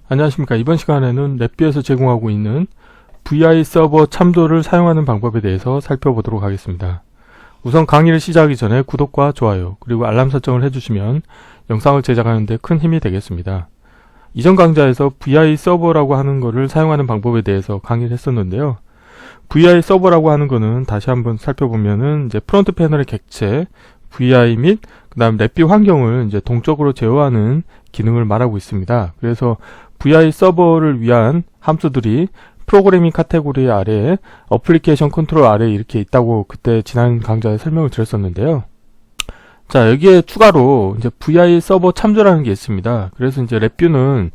안녕하십니까. 이번 시간에는 랩뷰에서 제공하고 있는 VI 서버 참조를 사용하는 방법에 대해서 살펴보도록 하겠습니다. 우선 강의를 시작하기 전에 구독과 좋아요 그리고 알람 설정을 해주시면 영상을 제작하는 데 큰 힘이 되겠습니다. 이전 강좌에서 VI 서버라고 하는 것을 사용하는 방법에 대해서 강의를 했었는데요. VI 서버라고 하는 것은 다시 한번 살펴보면은 이제 프론트 패널의 객체, VI 및 그 다음 랩뷰 환경을 이제 동적으로 제어하는 기능을 말하고 있습니다. 그래서 VI 서버를 위한 함수들이 프로그래밍 카테고리 아래에 어플리케이션 컨트롤 아래에 이렇게 있다고 그때 지난 강좌에 설명을 드렸었는데요. 자, 여기에 추가로 이제 VI 서버 참조라는 게 있습니다. 그래서 이제 랩뷰는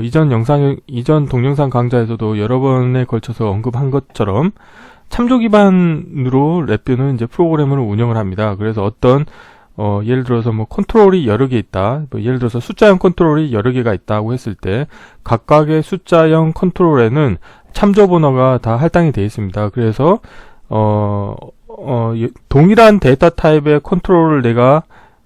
이전 동영상 강좌에서도 여러 번에 걸쳐서 언급한 것처럼 참조 기반으로 랩뷰는 이제 프로그램을 운영을 합니다. 그래서 어떤 예를 들어서 뭐 컨트롤이 여러 개 있다. 예를 들어서 숫자형 컨트롤이 여러 개가 있다고 했을 때 각각의 숫자형 컨트롤에는 참조 번호가 다 할당이 되어 있습니다. 그래서 동일한 데이터 타입의 컨트롤을 내가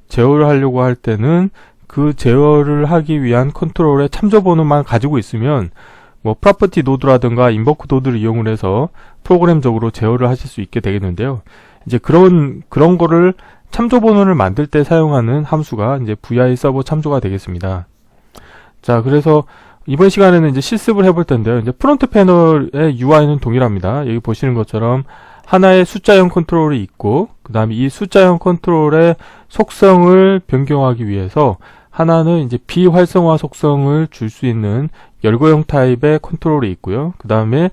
제어를 하려고 할 때는 그 제어를 하기 위한 컨트롤의 참조 번호만 가지고 있으면 뭐 프로퍼티 노드라든가 인버크 노드를 이용을 해서 프로그램적으로 제어를 하실 수 있게 되겠는데요. 이제 그런 거를 참조 번호를 만들 때 사용하는 함수가 이제 VI 서버 참조가 되겠습니다. 자, 그래서 이번 시간에는 이제 실습을 해볼 텐데요. 이제 프론트 패널의 UI는 동일합니다. 여기 보시는 것처럼 하나의 숫자형 컨트롤이 있고, 그 다음에 이 숫자형 컨트롤의 속성을 변경하기 위해서 하나는 이제 비활성화 속성을 줄 수 있는 열거형 타입의 컨트롤이 있고요. 그 다음에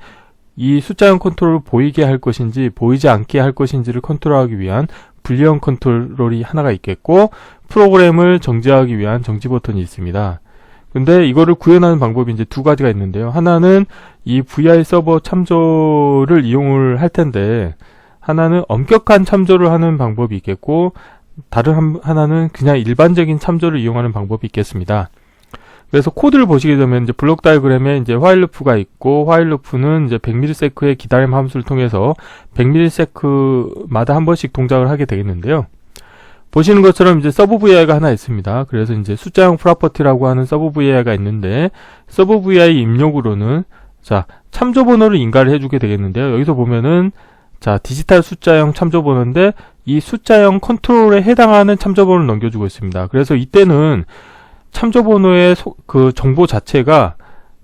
이 숫자형 컨트롤을 보이게 할 것인지 보이지 않게 할 것인지를 컨트롤하기 위한 분리형 컨트롤이 하나가 있겠고, 프로그램을 정지하기 위한 정지 버튼이 있습니다. 근데 이거를 구현하는 방법이 이제 두 가지가 있는데요. 하나는 이 VI 서버 참조를 이용을 할 텐데, 하나는 엄격한 참조를 하는 방법이 있겠고, 다른 하나는 그냥 일반적인 참조를 이용하는 방법이 있겠습니다. 그래서 코드를 보시게 되면 이제 블록 다이어그램에 이제 while loop가 있고, while loop는 이제 100ms의 기다림 함수를 통해서 100ms마다 한 번씩 동작을 하게 되겠는데요. 보시는 것처럼 이제 서브 VI가 하나 있습니다. 그래서 이제 숫자형 프로퍼티라고 하는 서브 VI가 있는데, 서브 VI 입력으로는 자, 참조 번호를 인가를 해주게 되겠는데요. 여기서 보면은 자, 디지털 숫자형 참조 번호인데 이 숫자형 컨트롤에 해당하는 참조 번호를 넘겨주고 있습니다. 그래서 이때는 참조 번호의 그 정보 자체가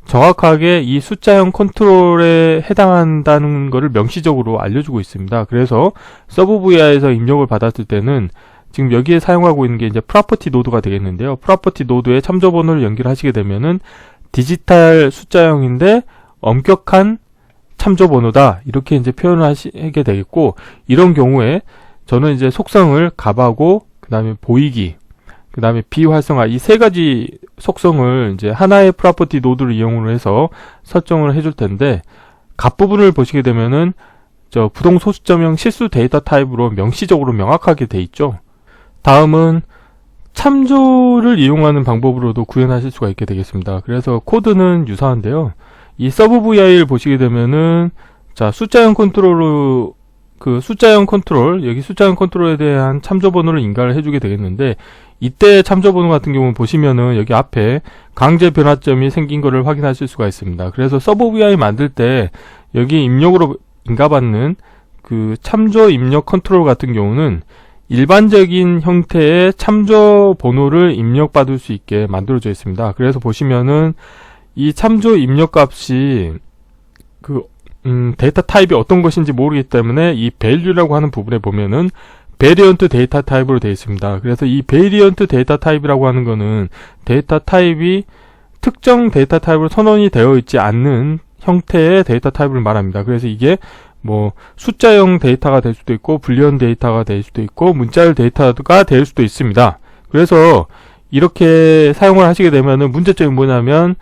정확하게 이 숫자형 컨트롤에 해당한다는 것을 명시적으로 알려주고 있습니다. 그래서 서브 VI에서 입력을 받았을 때는 지금 여기에 사용하고 있는 게 이제 프로퍼티 노드가 되겠는데요. 프로퍼티 노드에 참조 번호를 연결하시게 되면은 디지털 숫자형인데 엄격한 참조 번호다, 이렇게 이제 표현을 하게 되겠고, 이런 경우에 저는 이제 속성을 값하고 그 다음에 보이기, 그 다음에 비활성화, 이 세 가지 속성을 이제 하나의 프로퍼티 노드를 이용을 해서 설정을 해줄 텐데, 값 부분을 보시게 되면은 저 부동 소수점형 실수 데이터 타입으로 명시적으로 명확하게 돼 있죠. 다음은 참조를 이용하는 방법으로도 구현하실 수가 있게 되겠습니다. 그래서 코드는 유사한데요. 이 서브 VI를 보시게 되면은 자, 숫자형 컨트롤로 숫자형 컨트롤, 여기 숫자형 컨트롤에 대한 참조 번호를 인가를 해주게 되겠는데, 이때 참조 번호 같은 경우는 보시면은 여기 앞에 강제 변화점이 생긴 거를 확인하실 수가 있습니다. 그래서 서브 VI 만들 때 여기 입력으로 인가받는 그 참조 입력 컨트롤 같은 경우는 일반적인 형태의 참조 번호를 입력받을 수 있게 만들어져 있습니다. 그래서 보시면은 이 참조 입력 값이 데이터 타입이 어떤 것인지 모르기 때문에 이 value라고 하는 부분에 보면은 베리언트 데이터 타입으로 되어 있습니다. 그래서 이 베리언트 데이터 타입이라고 하는 거는 데이터 타입이 특정 데이터 타입으로 선언이 되어 있지 않는 형태의 데이터 타입을 말합니다. 그래서 이게 뭐 숫자형 데이터가 될 수도 있고, 불리언 데이터가 될 수도 있고, 문자열 데이터가 될 수도 있습니다. 그래서 이렇게 사용을 하시게 되면은 문제점이 뭐냐면,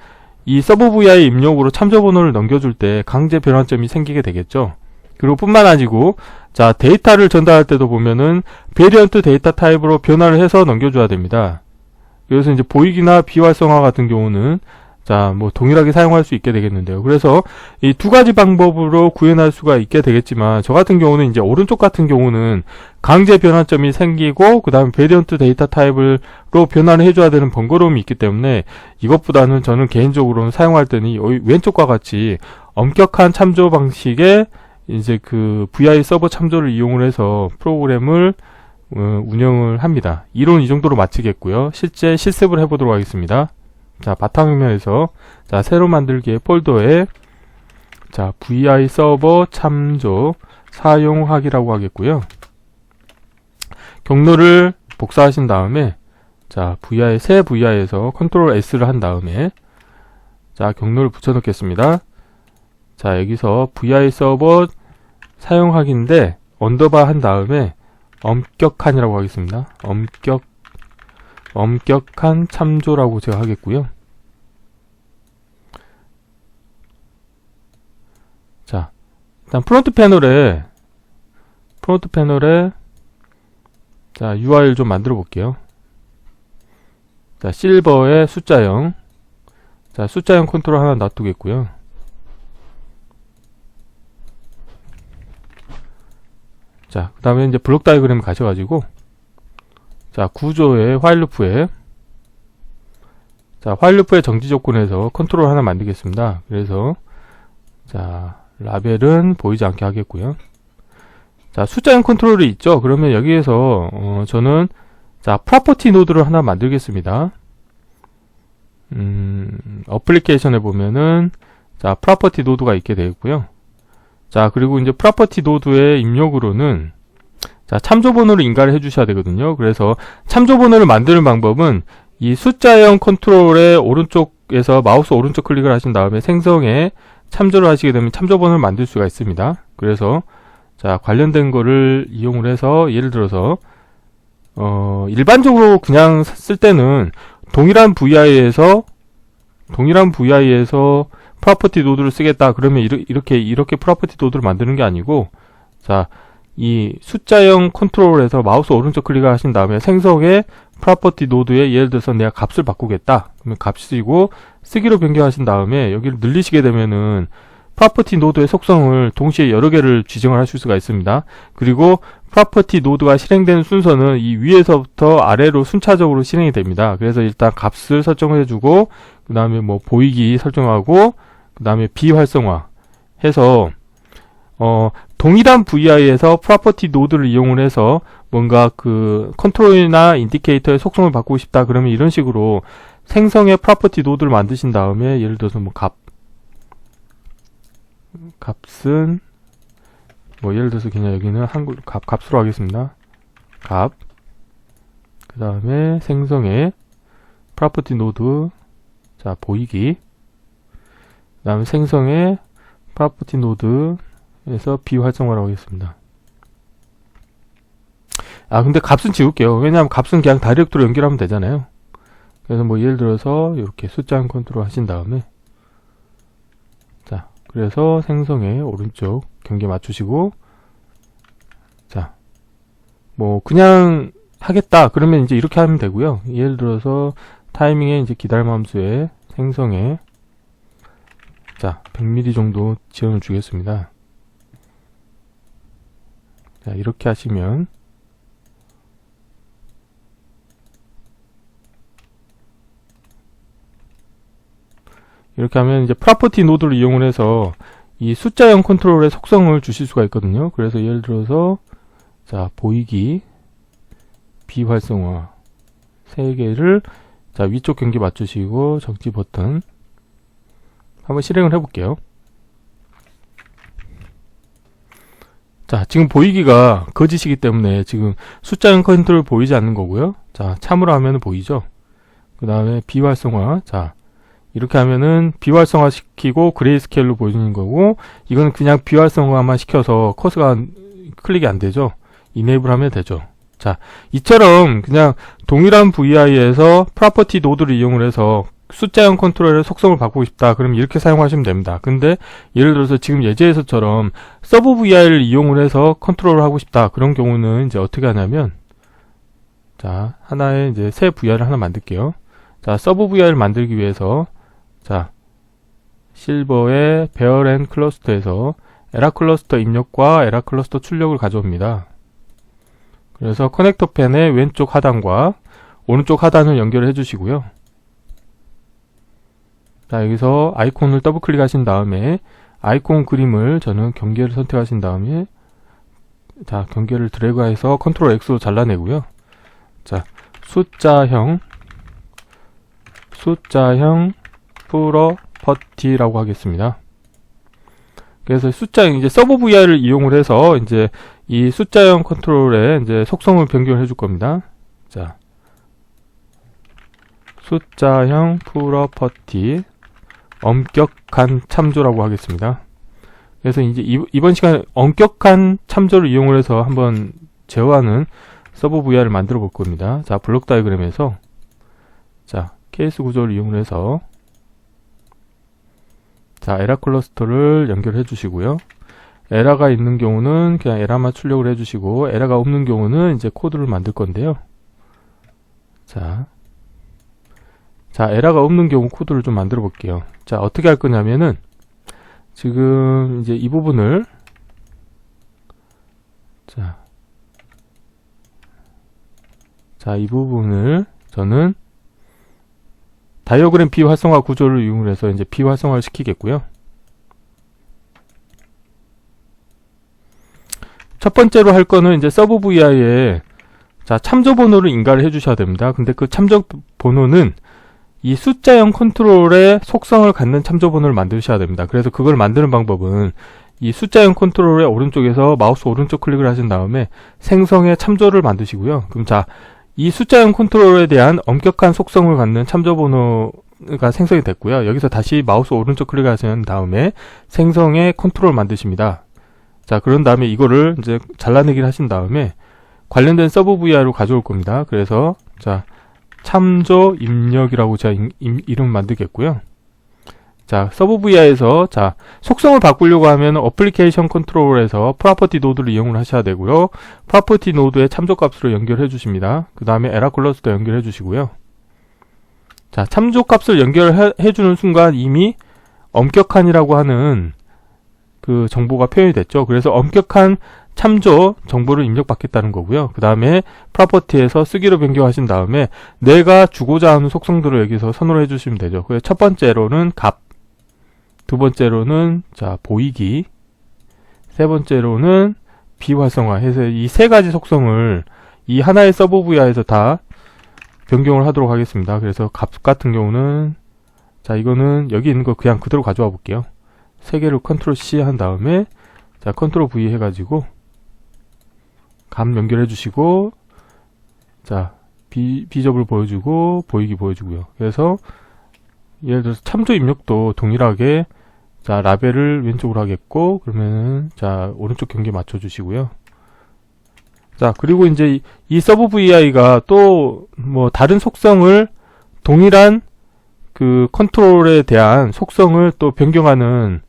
이 서브 VI 입력으로 참조 번호를 넘겨줄 때 강제 변환점이 생기게 되겠죠. 그리고 뿐만 아니고, 자, 데이터를 전달할 때도 보면은 베리언트 데이터 타입으로 변화를 해서 넘겨줘야 됩니다. 그래서 이제 보이기나 비활성화 같은 경우는 자, 뭐 동일하게 사용할 수 있게 되겠는데요. 그래서 이 두 가지 방법으로 구현할 수가 있게 되겠지만, 저 같은 경우는 이제 오른쪽 같은 경우는 강제 변환점이 생기고 그 다음에 베리언트 데이터 타입으로 변환을 해줘야 되는 번거로움이 있기 때문에, 이것보다는 저는 개인적으로는 사용할 때는 왼쪽과 같이 엄격한 참조 방식의 이제 그 VI 서버 참조를 이용을 해서 프로그램을 운영을 합니다. 이론 이 정도로 마치겠고요. 실제 실습을 해보도록 하겠습니다. 자, 바탕화면에서 자, 새로 만들기의 폴더에 자, VI 서버 참조 사용하기라고 하겠고요. 경로를 복사하신 다음에 자, 새 VI에서 컨트롤 S를 한 다음에 자, 경로를 붙여 넣겠습니다. 자, 여기서 VI 서버 사용하기인데 언더바 한 다음에 엄격한이라고 하겠습니다. 엄격한 참조라고 제가 하겠고요. 자, 일단 프론트 패널에 자, UI를 좀 만들어 볼게요. 자, 실버에 숫자형, 자, 숫자형 컨트롤 하나 놔두겠고요. 자, 그 다음에 이제 블록 다이그램을 가셔가지고 자, 구조의 화일루프에 자, 화일루프의 정지 조건에서 컨트롤 하나 만들겠습니다. 그래서 자, 라벨은 보이지 않게 하겠고요. 자, 숫자형 컨트롤이 있죠. 그러면 여기에서 저는 자, 프로퍼티 노드를 하나 만들겠습니다. 어플리케이션에 보면은 자, 프로퍼티 노드가 있게 되어 있고요. 자, 그리고 이제 프로퍼티 노드의 입력으로는 자, 참조 번호를 인가를 해주셔야 되거든요. 그래서 참조 번호를 만드는 방법은 이 숫자형 컨트롤의 오른쪽에서 마우스 오른쪽 클릭을 하신 다음에 생성에 참조를 하시게 되면 참조 번호를 만들 수가 있습니다. 그래서 자, 관련된 거를 이용을 해서 예를 들어서 일반적으로 그냥 쓸 때는 동일한 VI에서 프로퍼티 노드를 쓰겠다. 그러면 이렇게 프로퍼티 노드를 만드는 게 아니고, 자, 이 숫자형 컨트롤에서 마우스 오른쪽 클릭을 하신 다음에 생성의 프로퍼티 노드에 예를 들어서 내가 값을 바꾸겠다. 그러면 값이고 쓰기로 변경하신 다음에 여기를 늘리시게 되면은 프로퍼티 노드의 속성을 동시에 여러 개를 지정을 하실 수가 있습니다. 그리고 프로퍼티 노드가 실행되는 순서는 이 위에서부터 아래로 순차적으로 실행이 됩니다. 그래서 일단 값을 설정을 해주고, 그 다음에 뭐 보이기 설정하고, 그 다음에 비활성화 해서 동일한 VI에서 프로퍼티 노드를 이용을 해서 뭔가 그 컨트롤이나 인디케이터의 속성을 바꾸고 싶다. 그러면 이런 식으로 생성의 프로퍼티 노드를 만드신 다음에 예를 들어서 뭐 값은 뭐 예를 들어서 그냥 여기는 한글 값으로 하겠습니다. 값. 그 다음에 생성의 프로퍼티 노드 자, 보이기. 그 다음에 생성의 프로퍼티 노드에서 비활성화라고 하겠습니다. 아, 근데 값은 지울게요. 왜냐하면 값은 그냥 다이렉트로 연결하면 되잖아요. 그래서 뭐 예를 들어서 이렇게 숫자형 컨트롤 하신 다음에 자, 그래서 생성의 오른쪽 경계 맞추시고, 자, 뭐 그냥 하겠다 그러면 이제 이렇게 하면 되고요. 예를 들어서 타이밍에 이제 기다림 함수에 생성에 자, 100mm 정도 지원을 주겠습니다. 자, 이렇게 하시면 이렇게 하면 이제 프로퍼티 노드를 이용을 해서 이 숫자형 컨트롤의 속성을 주실 수가 있거든요. 그래서 예를 들어서 자, 보이기, 비활성화 3개를 자, 위쪽 경계 맞추시고 정지 버튼 한번 실행을 해볼게요. 자, 지금 보이기가 거짓이기 때문에 지금 숫자형 컨트롤 보이지 않는 거고요. 자, 참으로 하면 보이죠. 그 다음에 비활성화. 자, 이렇게 하면은 비활성화 시키고 그레이스케일로 보여주는 거고, 이건 그냥 비활성화만 시켜서 커서가 클릭이 안 되죠. 이네이블 하면 되죠. 자, 이처럼 그냥 동일한 VI에서 프로퍼티 노드를 이용을 해서 숫자형 컨트롤의 속성을 바꾸고 싶다. 그럼 이렇게 사용하시면 됩니다. 근데 예를 들어서 지금 예제에서처럼 서브 VI를 이용을 해서 컨트롤을 하고 싶다. 그런 경우는 이제 어떻게 하냐면, 자, 하나의 이제 새 VI를 하나 만들게요. 자, 서브 VI를 만들기 위해서 자, 실버의 배열 앤 클러스터에서 에라 클러스터 입력과 에라 클러스터 출력을 가져옵니다. 그래서 커넥터 펜의 왼쪽 하단과 오른쪽 하단을 연결해 주시고요. 자, 여기서 아이콘을 더블 클릭하신 다음에 아이콘 그림을 저는 경계를 선택하신 다음에 자, 경계를 드래그해서 컨트롤 X로 잘라내고요. 자, 숫자형 프로퍼티라고 하겠습니다. 그래서 숫자형 이제 서버 VR을 이용을 해서 이제 이 숫자형 컨트롤에 이제 속성을 변경을 해줄 겁니다. 자, 숫자형 프로퍼티 엄격한 참조라고 하겠습니다. 그래서 이제 이번 시간에 엄격한 참조를 이용을 해서 한번 제어하는 서버 VR을 만들어 볼 겁니다. 자, 블록 다이그램에서 자, 케이스 구조를 이용해서 자, 에라 클러스터를 연결해 주시고요. 에라가 있는 경우는 그냥 에라만 출력을 해 주시고 에라가 없는 경우는 이제 코드를 만들 건데요. 자, 에라가 없는 경우 코드를 좀 만들어 볼게요. 자, 어떻게 할 거냐면은 지금 이제 이 부분을 이 부분을 저는 다이어그램 비활성화 구조를 이용해서 이제 비활성화를 시키겠고요. 첫 번째로 할 거는 이제 서버 VI에 자, 참조 번호를 인가를 해 주셔야 됩니다. 근데 그 참조 번호는 이 숫자형 컨트롤의 속성을 갖는 참조 번호를 만드셔야 됩니다. 그래서 그걸 만드는 방법은 이 숫자형 컨트롤의 오른쪽에서 마우스 오른쪽 클릭을 하신 다음에 생성의 참조를 만드시고요. 그럼 자, 이 숫자형 컨트롤에 대한 엄격한 속성을 갖는 참조 번호가 생성이 됐고요. 여기서 다시 마우스 오른쪽 클릭하신 다음에 생성의 컨트롤 만드십니다. 자, 그런 다음에 이거를 이제 잘라내기를 하신 다음에 관련된 서버 VI로 가져올 겁니다. 그래서 자, 참조 입력이라고 제가 이름 만들겠고요. 자, 서버 VI에서 자, 속성을 바꾸려고 하면 어플리케이션 컨트롤에서 프로퍼티 노드를 이용을 하셔야 되고요. 프로퍼티 노드의 참조 값으로 연결해 주십니다. 그 다음에 에라 클러스터 연결해 주시고요. 자, 참조 값을 연결해 주는 순간 이미 엄격한이라고 하는 그 정보가 표현이 됐죠. 그래서 엄격한 참조 정보를 입력받겠다는 거고요. 그 다음에 프로퍼티에서 쓰기로 변경하신 다음에 내가 주고자 하는 속성들을 여기서 선호를 해주시면 되죠. 그래서 첫 번째로는 값, 두 번째로는 자, 보이기, 세 번째로는 비활성화 해서 이 세 가지 속성을 이 하나의 서버 VI에서 다 변경을 하도록 하겠습니다. 그래서 값 같은 경우는 자, 이거는 여기 있는 거 그냥 그대로 가져와 볼게요. 세 개를 컨트롤 C 한 다음에 자, 컨트롤 V 해가지고 값 연결해 주시고 자, 비접을 보여주고 보이기 보여주고요. 그래서 예를 들어서 참조 입력도 동일하게 자, 라벨을 왼쪽으로 하겠고 그러면은 자, 오른쪽 경계 맞춰 주시고요. 자, 그리고 이제 이 서버 VI가 또 뭐 다른 속성을 동일한 그 컨트롤에 대한 속성을 또 변경하는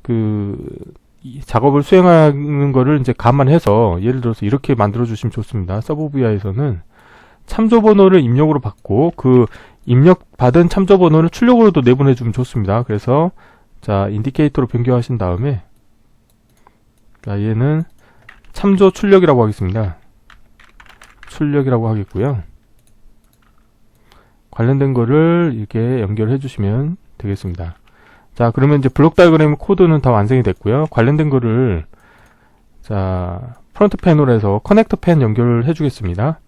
그 이 작업을 수행하는 거를 이제 감안해서 예를 들어서 이렇게 만들어 주시면 좋습니다. 서버 VI에서는 참조 번호를 입력으로 받고 그 입력 받은 참조 번호를 출력으로도 내보내 주면 좋습니다. 그래서 자, 인디케이터로 변경하신 다음에 자, 얘는 참조 출력이라고 하겠습니다. 출력이라고 하겠고요. 관련된 거를 이렇게 연결해 주시면 되겠습니다. 자, 그러면 이제 블록 다이어그램 코드는 다 완성이 됐고요. 관련된 거를 자, 프론트 패널에서 커넥터 펜 연결을 해 주겠습니다.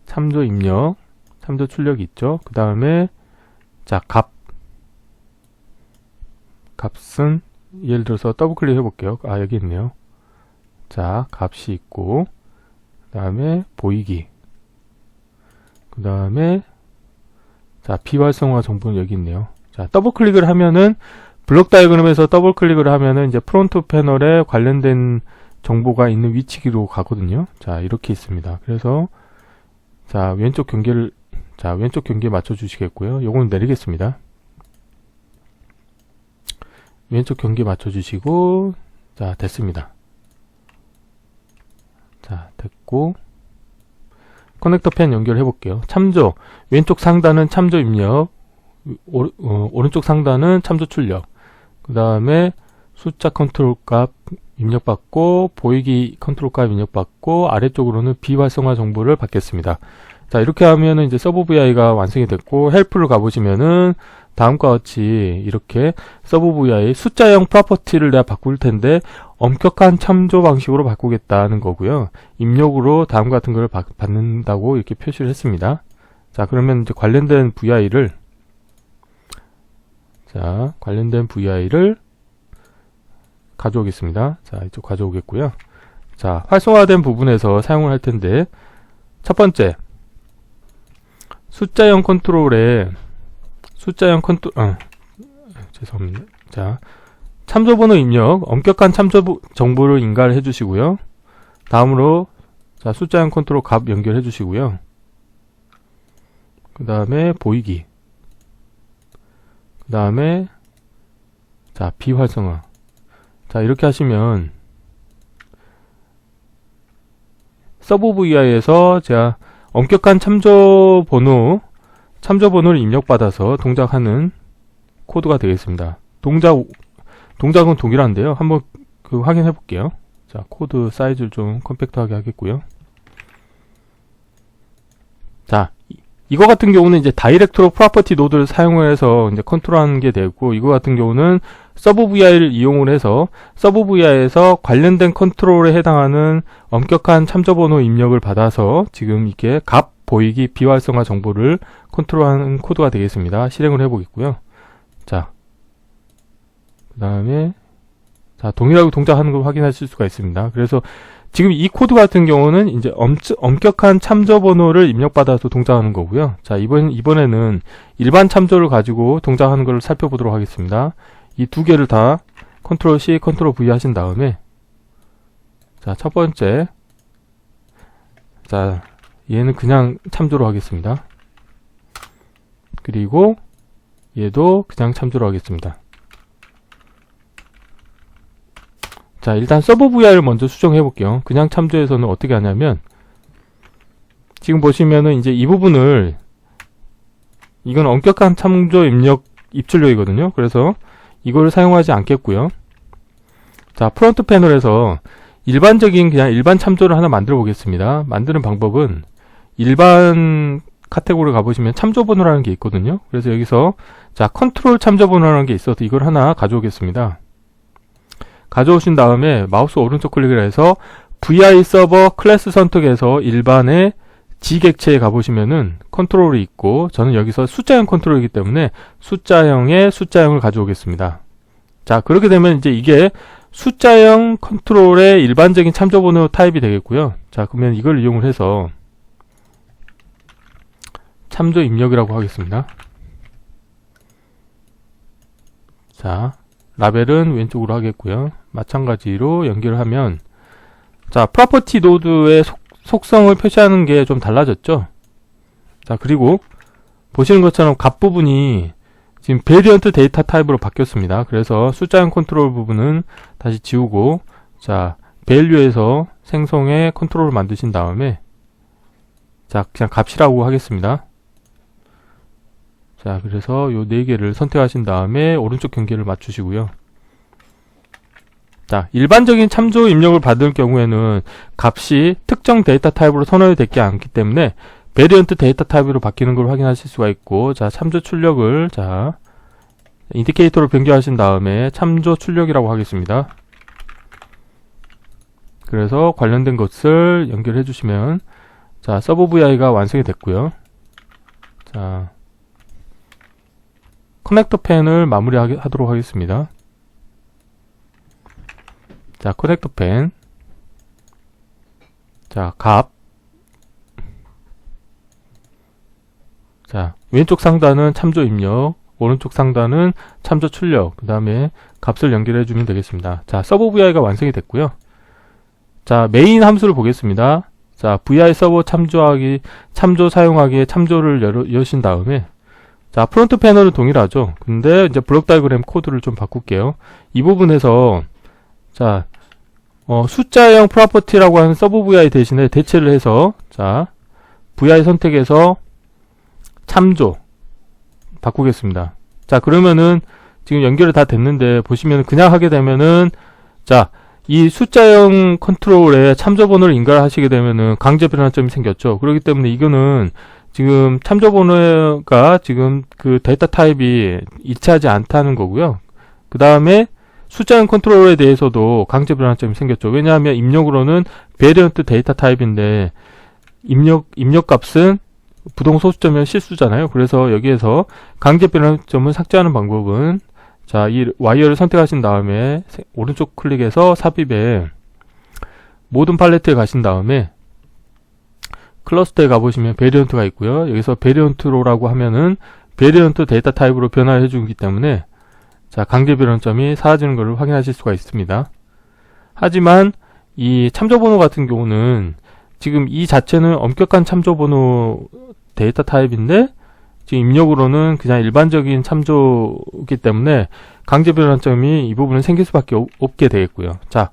참조 입력, 참조 출력이 있죠. 그 다음에 자, 값은 예를 들어서 더블 클릭 해볼게요. 아, 여기 있네요. 자, 값이 있고 그 다음에 보이기, 그 다음에 자, 비활성화 정보는 여기 있네요. 자, 더블 클릭을 하면은 블록 다이어그램에서 더블 클릭을 하면은 이제 프론트 패널에 관련된 정보가 있는 위치기로 가거든요. 자, 이렇게 있습니다. 그래서 자, 왼쪽 경계 맞춰 주시겠고요. 요거는 내리겠습니다. 왼쪽 경계 맞춰 주시고 자, 됐습니다. 자, 됐고 커넥터 펜 연결해 볼게요. 참조 왼쪽 상단은 참조 입력, 오른쪽 상단은 참조 출력, 그 다음에 숫자 컨트롤 값 입력받고 보이기 컨트롤 값 입력받고 아래쪽으로는 비활성화 정보를 받겠습니다. 자, 이렇게 하면은 이제 서브 VI가 완성이 됐고, 헬프를 가보시면은 다음과 같이 이렇게 서브 VI 숫자형 프로퍼티를 내가 바꿀 텐데 엄격한 참조 방식으로 바꾸겠다는 거고요. 입력으로 다음과 같은 걸 받는다고 이렇게 표시를 했습니다. 자, 그러면 이제 관련된 VI를 가져오겠습니다. 자, 이쪽 가져오겠고요. 자, 활성화된 부분에서 사용을 할 텐데, 첫 번째, 숫자형 컨트롤에 죄송합니다. 자, 참조번호 입력, 엄격한 참조 정보를 인가를 해주시고요. 다음으로, 자, 숫자형 컨트롤 값 연결해 주시고요. 그 다음에 보이기. 그 다음에, 자, 비활성화. 자, 이렇게 하시면, 서브 VI에서 제가 엄격한 참조번호를 입력받아서 동작하는 코드가 되겠습니다. 동작은 동일한데요. 한번 확인해 볼게요. 자, 코드 사이즈를 좀 컴팩트하게 하겠고요. 자, 이거 같은 경우는 이제 다이렉트로 프로퍼티 노드를 사용해서 이제 컨트롤하는 게 되고, 이거 같은 경우는 서브 VI를 이용을 해서 서브 VI에서 관련된 컨트롤에 해당하는 엄격한 참조번호 입력을 받아서 지금 이렇게 값, 보이기, 비활성화 정보를 컨트롤하는 코드가 되겠습니다. 실행을 해보겠고요. 자, 그 다음에 자, 동일하게 동작하는 걸 확인하실 수가 있습니다. 그래서 지금 이 코드 같은 경우는 이제 엄격한 참조 번호를 입력받아서 동작하는 거고요. 자, 이번에는 일반 참조를 가지고 동작하는 걸 살펴보도록 하겠습니다. 이 두 개를 다 컨트롤 C, 컨트롤 V 하신 다음에, 자, 첫 번째, 자, 얘는 그냥 참조로 하겠습니다. 그리고 얘도 그냥 참조로 하겠습니다. 자, 일단 서브 VI를 먼저 수정해 볼게요. 그냥 참조에서는 어떻게 하냐면, 지금 보시면은 이제 이 부분을, 이건 엄격한 참조 입출력이거든요. 그래서 이거를 사용하지 않겠고요. 자, 프론트 패널에서 그냥 일반 참조를 하나 만들어 보겠습니다. 만드는 방법은 일반 카테고리 가보시면 참조번호라는 게 있거든요. 그래서 여기서 자, 컨트롤 참조번호라는 게 있어서 이걸 하나 가져오겠습니다. 가져오신 다음에 마우스 오른쪽 클릭을 해서 VI 서버 클래스 선택해서 일반의 G객체에 가보시면은 컨트롤이 있고, 저는 여기서 숫자형 컨트롤이기 때문에 숫자형을 가져오겠습니다. 자, 그렇게 되면 이제 이게 숫자형 컨트롤의 일반적인 참조번호 타입이 되겠고요. 자, 그러면 이걸 이용을 해서 참조 입력이라고 하겠습니다. 자, 라벨은 왼쪽으로 하겠고요. 마찬가지로 연결하면, 자, 프로퍼티 노드의 속성을 표시하는 게 좀 달라졌죠. 자, 그리고 보시는 것처럼 값 부분이 지금 베리언트 데이터 타입으로 바뀌었습니다. 그래서 숫자형 컨트롤 부분은 다시 지우고, 자, 밸류에서 생성의 컨트롤을 만드신 다음에, 자, 그냥 값이라고 하겠습니다. 자, 그래서 요 4개를 선택하신 다음에 오른쪽 경계를 맞추시고요. 자, 일반적인 참조 입력을 받을 경우에는 값이 특정 데이터 타입으로 선언이 되지 않기 때문에 베리언트 데이터 타입으로 바뀌는 걸 확인하실 수가 있고, 자, 참조 출력을, 자, 인디케이터로 변경하신 다음에 참조 출력이라고 하겠습니다. 그래서 관련된 것을 연결해 주시면, 자, 서브 VI가 완성이 됐고요. 자, 커넥터 펜을 마무리하도록 하겠습니다. 자, 커넥터 펜. 자, 값. 자, 왼쪽 상단은 참조 입력, 오른쪽 상단은 참조 출력, 그 다음에 값을 연결해 주면 되겠습니다. 자, 서버 VI가 완성이 됐고요. 자, 메인 함수를 보겠습니다. 자, VI 서버 참조 사용하기에 참조를 여신 다음에, 자, 프론트 패널은 동일하죠. 근데 이제 블록 다이어그램 코드를 좀 바꿀게요. 이 부분에서, 자, 숫자형 프로퍼티라고 하는 서브 VI 대신에 대체를 해서, 자, VI 선택해서 참조 바꾸겠습니다. 자, 그러면은 지금 연결이 다 됐는데 보시면 그냥 하게 되면은 자, 이 숫자형 컨트롤에 참조 번호를 인가하시게 되면은 강제 변환점이 생겼죠. 그렇기 때문에 이거는 지금 참조 번호가 지금 그 데이터 타입이 일치하지 않다는 거고요. 그 다음에 숫자형 컨트롤에 대해서도 강제 변환점이 생겼죠. 왜냐하면 입력으로는 베리언트 데이터 타입인데 입력 값은 부동 소수점이면 실수잖아요. 그래서 여기에서 강제 변환점을 삭제하는 방법은 자, 이 와이어를 선택하신 다음에 오른쪽 클릭해서 삽입에 모든 팔레트에 가신 다음에 클러스터에 가보시면 베리언트가 있고요. 여기서 베리언트로라고 하면은 베리언트 데이터 타입으로 변화를 해주기 때문에 자, 강제 변환점이 사라지는 것을 확인하실 수가 있습니다. 하지만 이 참조번호 같은 경우는 지금 이 자체는 엄격한 참조번호 데이터 타입인데 지금 입력으로는 그냥 일반적인 참조이기 때문에 강제 변환점이 이 부분은 생길 수밖에 없게 되겠고요. 자,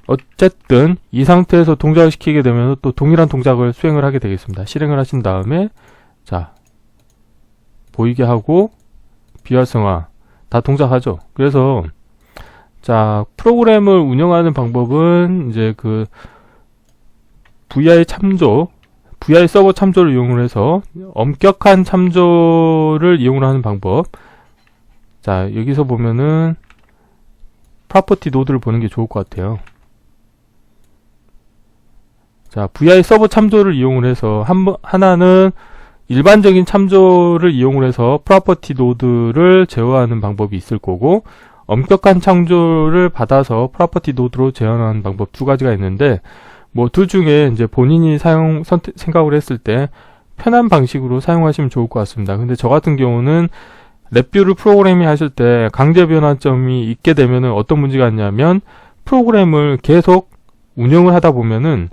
어쨌든 이 상태에서 동작을 시키게 되면 또 동일한 동작을 수행을 하게 되겠습니다. 실행을 하신 다음에 자, 보이게 하고 비활성화 다 동작하죠. 그래서 자, 프로그램을 운영하는 방법은 이제 그 VI 서버 참조를 이용을 해서 엄격한 참조를 이용을 하는 방법. 자, 여기서 보면은 프로퍼티 노드를 보는 게 좋을 것 같아요. 자, VI 서버 참조를 이용을 해서 하나는 일반적인 참조를 이용을 해서 프로퍼티 노드를 제어하는 방법이 있을 거고, 엄격한 참조를 받아서 프로퍼티 노드로 제어하는 방법 두 가지가 있는데, 뭐 둘 중에 이제 본인이 생각을 했을 때 편한 방식으로 사용하시면 좋을 것 같습니다. 근데 저 같은 경우는 랩뷰를 프로그래밍 하실 때 강제 변환점이 있게 되면은 어떤 문제가 있냐면 프로그램을 계속 운영을 하다 보면은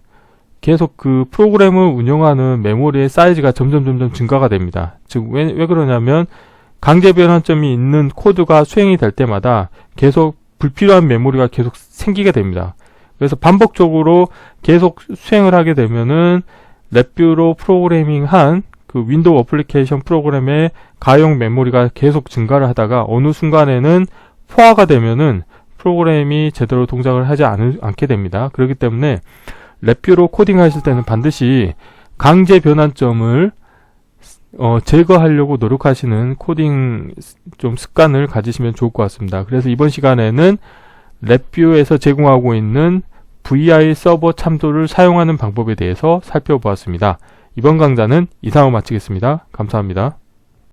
계속 그 프로그램을 운영하는 메모리의 사이즈가 점점 증가가 됩니다. 즉 왜 그러냐면 강제 변환점이 있는 코드가 수행이 될 때마다 계속 불필요한 메모리가 계속 생기게 됩니다. 그래서 반복적으로 계속 수행을 하게 되면은 랩뷰로 프로그래밍한 그 윈도우 어플리케이션 프로그램의 가용 메모리가 계속 증가를 하다가 어느 순간에는 포화가 되면은 프로그램이 제대로 동작을 하지 않게 됩니다. 그렇기 때문에 랩뷰로 코딩하실 때는 반드시 강제 변환점을 제거하려고 노력하시는 코딩 좀 습관을 가지시면 좋을 것 같습니다. 그래서 이번 시간에는 랩뷰에서 제공하고 있는 VI 서버 참조를 사용하는 방법에 대해서 살펴보았습니다. 이번 강좌는 이상으로 마치겠습니다. 감사합니다.